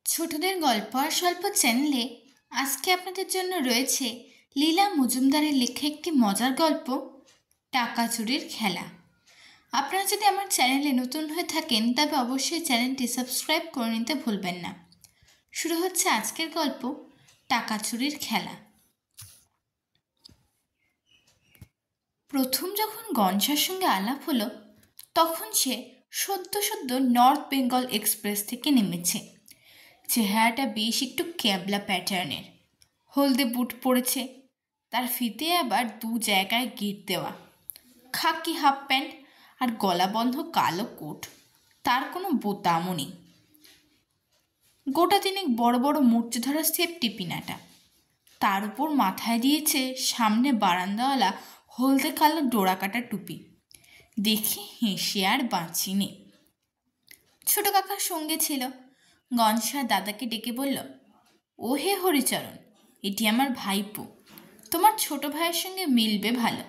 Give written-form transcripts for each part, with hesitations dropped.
ছোটদের গল্প আর স্বল্প চ্যানেলে আজকে আপনাদের জন্য রয়েছে লীলা মজুমদারের লেখা একটি মজার গল্প, টাকা চুরির খেলা। আপনারা যদি আমার চ্যানেলে নতুন হয়ে থাকেন তবে অবশ্যই চ্যানেলটি সাবস্ক্রাইব করে নিতে ভুলবেন না। শুরু হচ্ছে আজকের গল্প, টাকা চুরির খেলা। প্রথম যখন গনসার সঙ্গে আলাপ হলো তখন সে সদ্য সদ্য নর্থ বেঙ্গল এক্সপ্রেস থেকে নেমেছে। চেহারাটা বেশ একটু ক্যাবলা প্যাটার্নের, হলদে বুট পরেছে, তার ফিতে আবার দু জায়গায় গিট দেওয়া, খাকি হাফ প্যান্ট আর গলা বন্ধ কালো কোট, তার কোনো বোতামও নেই। গোটা তিনেক বড় বড় মূর্চে ধরা সেফটি পিনাটা, তার উপর মাথায় দিয়েছে সামনে বারান্দাওয়ালা হলদে কালো ডোরাকাটা টুপি। দেখে হেসে আর বাঁচিনি। ছোট কাকার সঙ্গে ছিল। গনসা দাদাকে ডেকে বলল, ও হে হরিচরণ, এটি আমার ভাইপো, তোমার ছোট ভাইয়ের সঙ্গে মিলবে ভালো।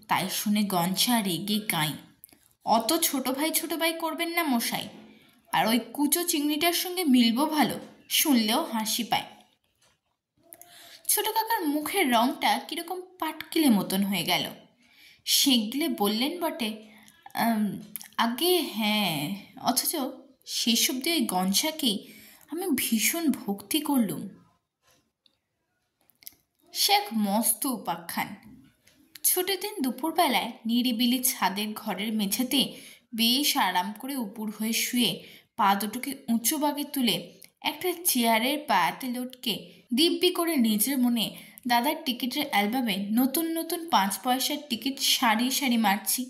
তাই শুনে গনসা রেগে কাঁই, অত ছোট ভাই করবেন না মশাই, আর ওই কুচো চিংড়িটার সঙ্গে মিলবো ভালো, শুনলেও হাসি পায়। ছোট কাকার মুখের রংটা কীরকম পাটকিলে মতন হয়ে গেল। সেগলে বললেন বটে, আগে হ্যাঁ, অথচ সেসব দিয়ে ওই গনসাকেই আমি ভীষণ ভক্তি করলুম। সে এক মস্ত উপাখ্যান। ছুটির দিন দুপুরবেলায় নিরিবিলি ছাদের ঘরের মেঝেতে বেশ আরাম করে উপুর হয়ে শুয়ে পা দুটোকে উঁচু বাগে তুলে একটা চেয়ারের পায়াতে লটকে দিব্যি করে নিজের মনে দাদার টিকিটের অ্যালবামে নতুন নতুন 5 পয়সার টিকিট সারি সারি মারছি।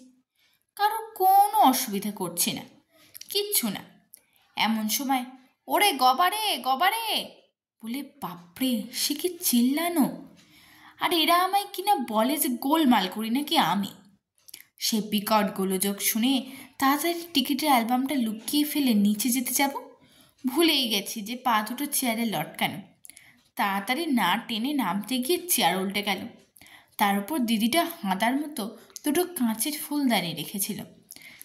কারোর কোনো অসুবিধা করছি না, কিচ্ছু না। এমন সময় ওরে গবারে গবারে বলে বাপরে সে কি চিল্লানো! আর এরা আমায় কিনা বলে যে গোলমাল করি নাকি আমি। সে বিকট গোলযোগ শুনে তাড়াতাড়ি টিকিটের অ্যালবামটা লুকিয়ে ফেলে নিচে যেতে যাব, ভুলেই গেছি যে পা দুটো চেয়ারে লটকানো। তাড়াতাড়ি না টেনে নামতে গিয়ে চেয়ার উল্টে গেল। তার উপর দিদিটা হাঁদার মতো দুটো কাঁচের ফুলদানি রেখেছিল,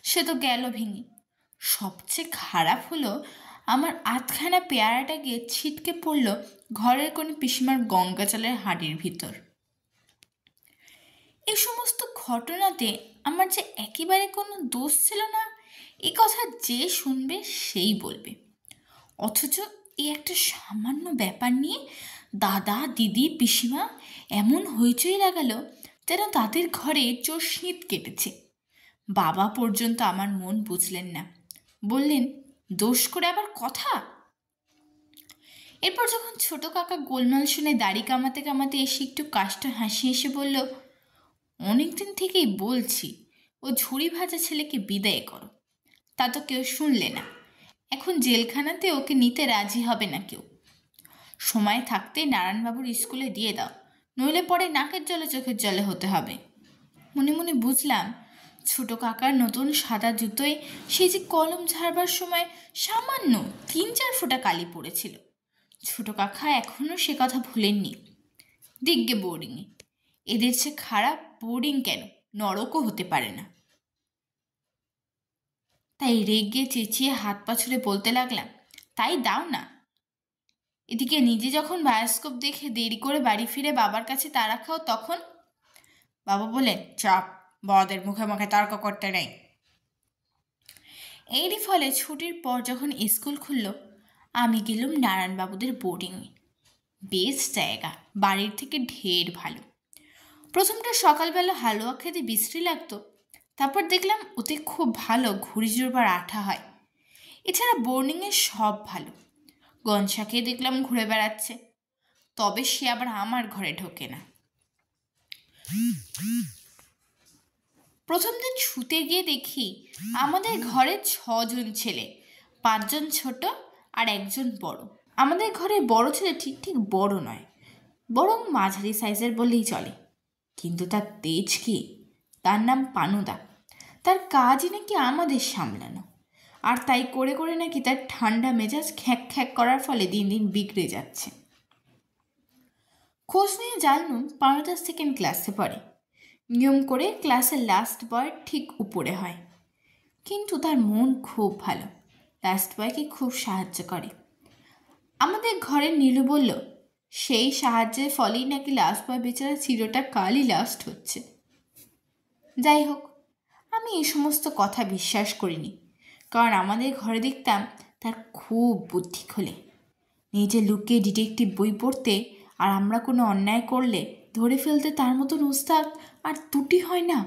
সে তো গেল ভেঙে। সবচেয়ে খারাপ হলো আমার আধখানা পেয়ারাটা গিয়ে ছিটকে পড়ল ঘরের কোণে পিসিমার গঙ্গা জলের হাঁড়ির ভিতর। এ সমস্ত ঘটনাতে আমার যে একেবারে কোনো দোষ ছিল না, এ কথা যে শুনবে সেই বলবে। অথচ এই একটা সামান্য ব্যাপার নিয়ে দাদা দিদি পিসিমা এমন হইচই লাগালো যেন তাদের ঘরে চোর শীত কেটেছে। বাবা পর্যন্ত আমার মন বুঝলেন না, বললেন, দোষ করে আবার কথা। এরপর যখন ছোট কাকা গোলমাল শুনে দাড়ি কামাতে কামাতে এসে একটু কাষ্টা হাসি এসে বলল, অনেকদিন থেকেই বলছি ও ঝুড়ি ভাজা ছেলেকে বিদায় করো, তা তো কেউ শুনলে না। এখন জেলখানাতে ওকে নিতে রাজি হবে না কেউ। সময় থাকতে নারায়ণবাবুর স্কুলে দিয়ে দাও, নইলে পরে নাকের জলে চোখের জলে হতে হবে। মনে মনে বুঝলাম ছোট কাকার নতুন সাদা জুতোয় সে যে কলম ঝাড়বার সময় সামান্য 3-4 ফোঁটা কালি পড়েছিল। ছোট কাকা এখনও সে কথা ভুলেননি। দিগ্গে বোর্ডিংয়ে, এদের সে খারাপ বোর্ডিং কেন, নরকও হতে পারে না। তাই রেগে চেঁচিয়ে হাত পা ছুড়ে বলতে লাগলাম, তাই দাও না। এদিকে নিজে যখন বায়োস্কোপ দেখে দেরি করে বাড়ি ফিরে বাবার কাছে তাড়া খাও তখন বাবা বলেন, চাপ, বড়দের মুখে মুখে তর্ক করতে নেই। এরই ফলে ছুটির পর যখন স্কুল খুলল আমি গেলুম নারায়ণবাবুদের বোর্ডিংয়ে। বেশ জায়গা, বাড়ির থেকে ঢের ভালো। প্রথমটা সকালবেলা হালুয়া খেতে বিশ্রী লাগতো, তারপর দেখলাম ওতে খুব ভালো ঘুড়ি জোড়বার আঠা হয়। এছাড়া বোর্ডিংয়ে সব ভালো। গনসাকে দেখলাম ঘুরে বেড়াচ্ছে, তবে সে আবার আমার ঘরে ঢোকে না। প্রথম দিন শুতে গিয়ে দেখি আমাদের ঘরে 6 জন ছেলে, 5 জন ছোট আর 1 জন বড়। আমাদের ঘরে বড় ছেলে ঠিক ঠিক বড় নয়, বরং মাঝারি সাইজের বললেই চলে, কিন্তু তার তেজ কি! তার নাম পানুদা। তার কাজই নাকি আমাদের সামলানো, আর তাই করে করে নাকি তার ঠান্ডা মেজাজ খ্যাঁক খ্যাঁক করার ফলে দিন দিন বিগড়ে যাচ্ছে। খোঁজ নিয়ে জানলুম পানুদা 2nd ক্লাসে পড়ে। নিয়ম করে ক্লাসের লাস্ট বয় ঠিক উপরে হয়, কিন্তু তার মন খুব ভালো, লাস্ট বয়কে খুব সাহায্য করে। আমাদের ঘরে নীলু বলল, সেই সাহায্যের ফলেই নাকি লাস্ট বয় বেচারা চিরটা কালই লাস্ট হচ্ছে। যাই হোক, আমি এই সমস্ত কথা বিশ্বাস করিনি, কারণ আমাদের ঘরে দেখতাম তার খুব বুদ্ধি খোলে। নিজে লুকিয়ে ডিটেকটিভ বই পড়তে, আর আমরা কোনো অন্যায় করলে ধরে ফেলতে তার মতন উস্তাদ আর দুটি হয় না।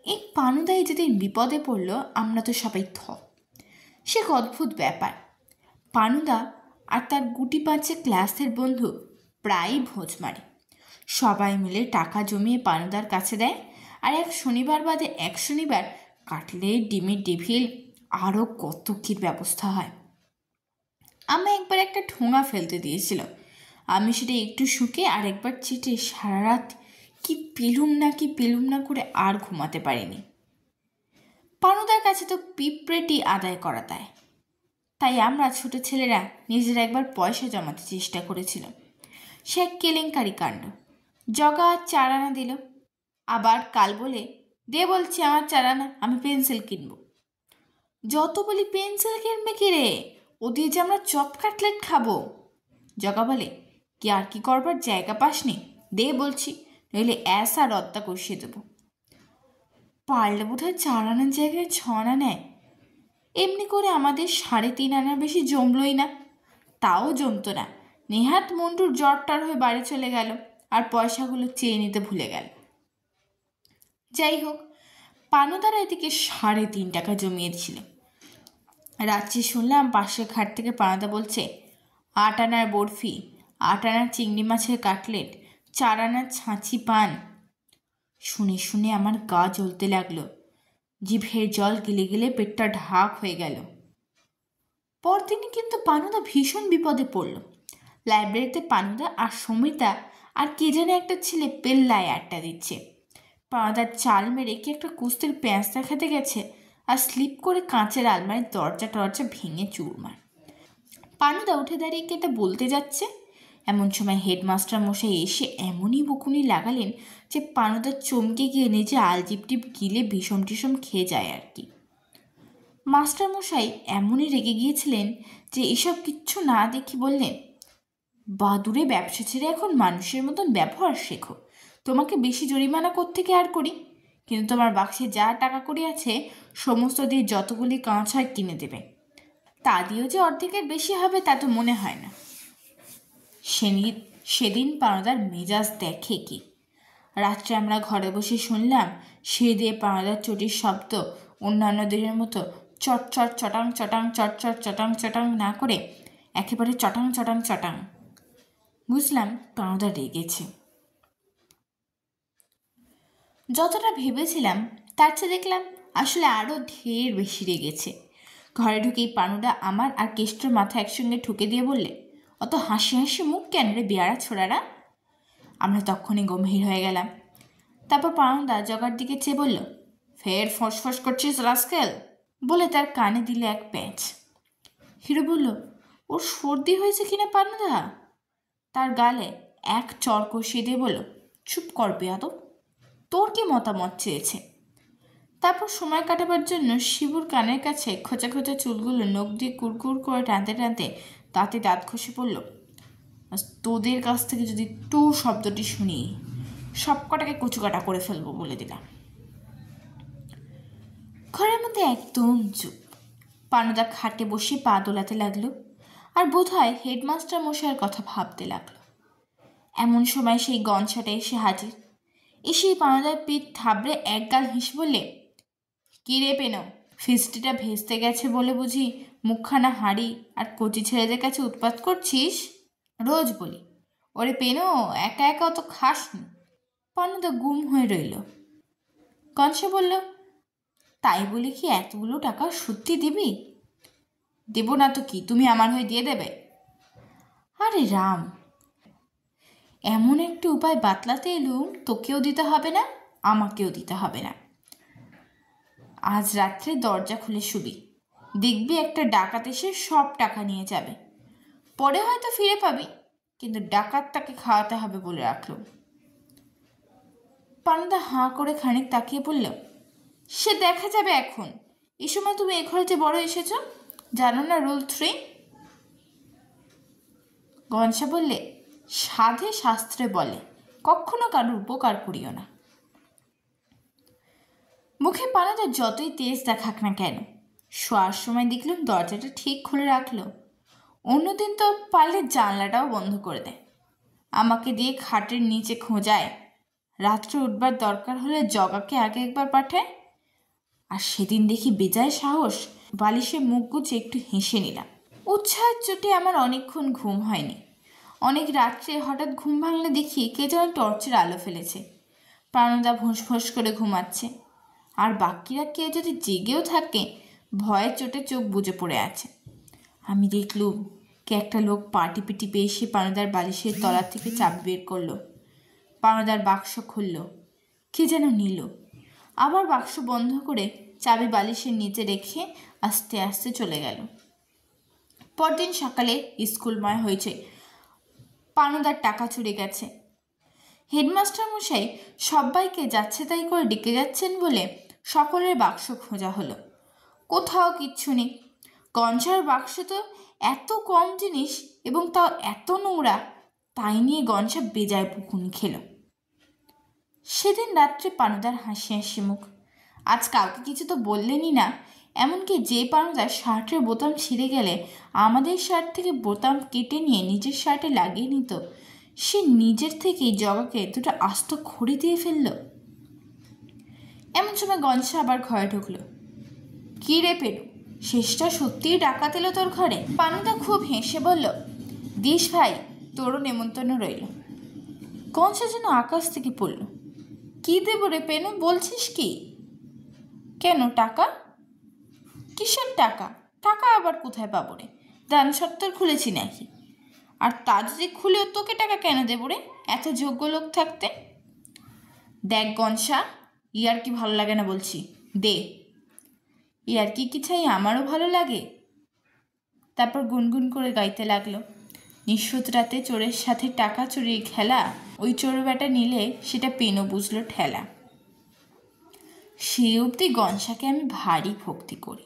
এই পানুদাই যেদিন বিপদে পড়ল, আমরা তো সবাই সে এক অদ্ভুত ব্যাপার। পানুদা আর তার গুটি পাঁচে ক্লাসের বন্ধু প্রায়ই ভোজ মারে। সবাই মিলে টাকা জমিয়ে পানুদার কাছে দেয়, আর এক শনিবার বাদে এক শনিবার কাটলেট, ডিমের ডেভিল, আরও কত কী ব্যবস্থা হয়। আমি একবার একটা ঠোঙা ফেলতে দিয়েছিল, আমি সেটা একটু শুকে আর একবার চেটে সারা রাত কি পেলুম না করে আর ঘুমাতে পারিনি। পানুদার কাছে তো পিঁপড়েটি আদায় করা দেয়, তাই আমরা ছোট ছেলেরা নিজেরা একবার পয়সা জমাতে চেষ্টা করেছিল। সে এক কেলেঙ্কারি কাণ্ড। জগা 4 আনা দিল, আবার কাল বলে, দে বলছি আমার 4 আনা, আমি পেন্সিল কিনব। যত বলি পেন্সিল কিনবে কি রে, ও দিয়ে যে আমরা চপ কাটলেট খাবো। জগা বলে, কি আর কি করবার জায়গা পাসনি, দে বলছি, নইলে আর রদ্দা কষিয়ে দেবো। পারলে বোধ হয় 4 আনার জায়গায় 6 আনা নেয়। এমনি করে আমাদের 3.5 আনার বেশি জমলই না। তাও জমতো না, নেহাত মন্টুর জ্বরটার হয়ে বাড়ি চলে গেল আর পয়সাগুলো চেয়ে নিতে ভুলে গেল। যাই হোক, পানুদারা এদিকে 3.5 টাকা জমিয়েছিল। রাত্রি শুনলাম পাশের ঘাট থেকে পানুদা বলছে, 8 আনার বরফি, 8 আনার চিংড়ি মাছের কাটলেট, 4 আনার ছাঁচি পান। শুনে শুনে আমার গা জ্বলতে লাগলো, জিভের জল গিলে গিলে পেটটা ঢাক হয়ে গেল। পরদিনই কিন্তু পানুদা ভীষণ বিপদে পড়ল। লাইব্রেরিতে পানুদা আর সমিতা আর কে যেন একটা ছেলে পেল্লায় আড্ডা দিচ্ছে। পানুদার চাল মেরে কি একটা কুস্তির প্যাঁচ দেখাতে গেছে, আর স্লিপ করে কাঁচের আলমারির দরজা ভেঙে চুরমার। পানুদা উঠে দাঁড়িয়ে কেটে বলতে যাচ্ছে, এমন সময় হেডমাস্টার মশাই এসে এমনই বকুনি লাগালেন যে পানুদা চমকে গিয়ে নিজে আলজিপটিপ গিলে ভীষণ টিসম খেয়ে যায় আর কি। মাস্টার মশাই এমনই রেগে গিয়েছিলেন যে এসব কিচ্ছু না দেখি বললেন, বাদুড়ে ব্যবসা ছেড়ে এখন মানুষের মতন ব্যবহার শেখো, তোমাকে বেশি জরিমানা কোত্থেকে আর করি, কিন্তু তোমার বাক্সে যা টাকা কড়ি আছে সমস্ত দিয়ে যতগুলি কাঁচ হয় কিনে দেবে, তা দিয়েও যে অর্ধেকের বেশি হবে তা তো মনে হয় না। সেদিন পানুদার মেজাজ দেখে কি। রাত্রে আমরা ঘরে বসে শুনলাম সে দিয়ে পানুদার চটির শব্দ অন্যান্য দিনের মতো চটচট চটাং চটাং চটচট চটাং চটাং না করে একেবারে চটাং চটাং চটাং। বুঝলাম পানুদা রেগেছে। যতটা ভেবেছিলাম তার চেয়ে দেখলাম আসলে আরও ঢের বেশি রেগেছে। ঘরে ঢুকেই পানুদা আমার আর কেষ্টর মাথা একসঙ্গে ঠুকে দিয়ে বললে, অত হাসি হাসি মুখ কেন রে বেয়ারা ছোড়ারা। আমরা তখনই গম্ভীর হয়ে গেলাম। তারপর পানুদা জগার দিকে চেয়ে বলল, ফের ফসফস করছিস রাস্কেল, বলে তার কানে দিলে এক প্যাঁচ। হিরো বলল, ওর সর্দি হয়েছে কিনা পানুদা। তার গালে এক চর কষিয়ে দিয়ে বলল, চুপ কর বেয়াদব, তোর কি মতামত চেয়েছে। তারপর সময় কাটাবার জন্য শিবুর কানের কাছে খোঁচা খোঁচা চুলগুলো নখ দিয়ে কুরকুর করে টানতে টানতে দাঁতে দাঁত ঘষে পড়ল, তোদের কাছ থেকে যদি টু শব্দটি শুনি সব কটাকে কচুকাটা করে ফেলবো বলে দিলাম। ঘরের মধ্যে একদম চুপ। পানুদা খাটে বসে পা দোলাতে লাগলো আর বোধহয় হেডমাস্টার মশাইয়ের কথা ভাবতে লাগলো। এমন সময় সেই গনসাটা এসে হাজির। এসেই পানুদার পিঠ থাবড়ে একগাল হেসে বললে, কি রে পেনো, ফিস্টিটা ভেস্তে গেছে বলে বুঝি মুখখানা হাঁড়ি আর কচি ছেলেদের কাছে উৎপাত করছিস? রোজ বলি, ওরে পেনো একা একা অত খাস নি। পানুদা গুম হয়ে রইল। কনসা বলল, তাই বলে কি এতগুলো টাকা সত্যি দিবি? দেব না তো কি, তুমি আমার হয়ে দিয়ে দেবে? আরে রাম, এমন একটু উপায় বাতলাতে এলুম, তোকেও দিতে হবে না আমাকেও দিতে হবে না। আজ রাত্রে দরজা খুলে শুবি, দেখবি একটা ডাকাত এসে সব টাকা নিয়ে যাবে, পরে হয়তো ফিরে পাবি, কিন্তু ডাকাতটাকে খাওয়াতে হবে বলে রাখলো। পানুদা হাঁ করে খানিক তাকিয়ে বলল, সে দেখা যাবে এখন, এই সময় তুমি এ ঘরে যে বড় এসেছ, জানো না রুল 3? গনসা বললে, সাধে শাস্ত্রে বলে কখনো কারোর উপকার করিও না। মুখে পানাটা যতই তেজ দেখাক না কেন, শোয়ার সময় দেখলাম দরজাটা ঠিক খুলে রাখলো। অন্যদিন তো পারলে জানলাটাও বন্ধ করে দেয়, আমাকে দিয়ে খাটের নিচে খোঁজায়, রাত্রে উঠবার দরকার হলে জগাকে আগে একবার পাঠায়। আর সেদিন দেখি বেজায় সাহস, বালিশে মুখ গুজে একটু হেসে নিলাম। উৎসাহের চোটে আমার অনেকক্ষণ ঘুম হয়নি। অনেক রাত্রে হঠাৎ ঘুম ভাঙলে দেখি কে যেন টর্চের আলো ফেলেছে। প্রাণদা ভোঁস ভোঁস করে ঘুমাচ্ছে, আর বাকিরা কেউ যদি জেগেও থাকে ভয়ের চোটে চোখ বুজে পড়ে আছে। আমি দেখলুম কে একটা লোক পা টিপে টিপে এসে প্রাণদার বালিশের তলা থেকে চাবি বের করলো। প্রাণদার বাক্স খুলল, কে যেন নিল, আবার বাক্স বন্ধ করে চাবি বালিশের নিচে রেখে আস্তে আস্তে চলে গেল। পরদিন সকালে স্কুলময় হয়েছে, প্রাণদার টাকা চুরি গেছে। হেডমাস্টার মশাই সবাইকে যাচ্ছে তাই করে ডেকে যাচ্ছেন বলে সকলের বাক্স খোঁজা হলো, কোথাও কিচ্ছু নেই। গনসার বাক্স তো এত কম জিনিস এবং তাও এত নোংরা, তাই নিয়ে গনসা বেজায় বকুনি খেল। সেদিন রাত্রে পানুদার হাসি হাসি মুখ। আজ কাউকে কিছু তো বললেনই না, এমনকি যে পানুদার শার্টের বোতাম ছিঁড়ে গেলে আমাদের শার্ট থেকে বোতাম কেটে নিয়ে নিজের শার্টে লাগিয়ে নিত, সে নিজের থেকেই জগাকে দুটো আস্ত খড়ি দিয়ে ফেলল। এমন সময় গনসা আবার ঘরে ঢুকলো। কি রে পেরু, শেষটা সত্যিই ডাকাত এলো তোর ঘরে? পানুদা খুব হেসে বলল, দিস ভাই, তোরও নেমন্তন্ন রইল। গনসা যেন আকাশ থেকে পড়ল। কি দেব রে পেনু, বলছিস কি? কেন, টাকা? কিসের টাকা? টাকা আবার কোথায় পাবো রে? দান সত্তর খুলেছি নাকি? আর তা যদি খুলেও তোকে টাকা কেন দেবো রে, এত যোগ্য লোক থাকতে? দেখ গনসা, ইয়ার কি ভালো লাগে না বলছি, দে। ইয়ার কি চাই, আমারও ভালো লাগে। তারপর গুনগুন করে গাইতে লাগলো, নিঃস্বত রাতে চোরের সাথে টাকা চুরির খেলা, ওই চোর বেটা নিলে সেটা পেনও বুঝলো ঠেলা। সে অবধি গনসাকে আমি ভারী ভক্তি করি।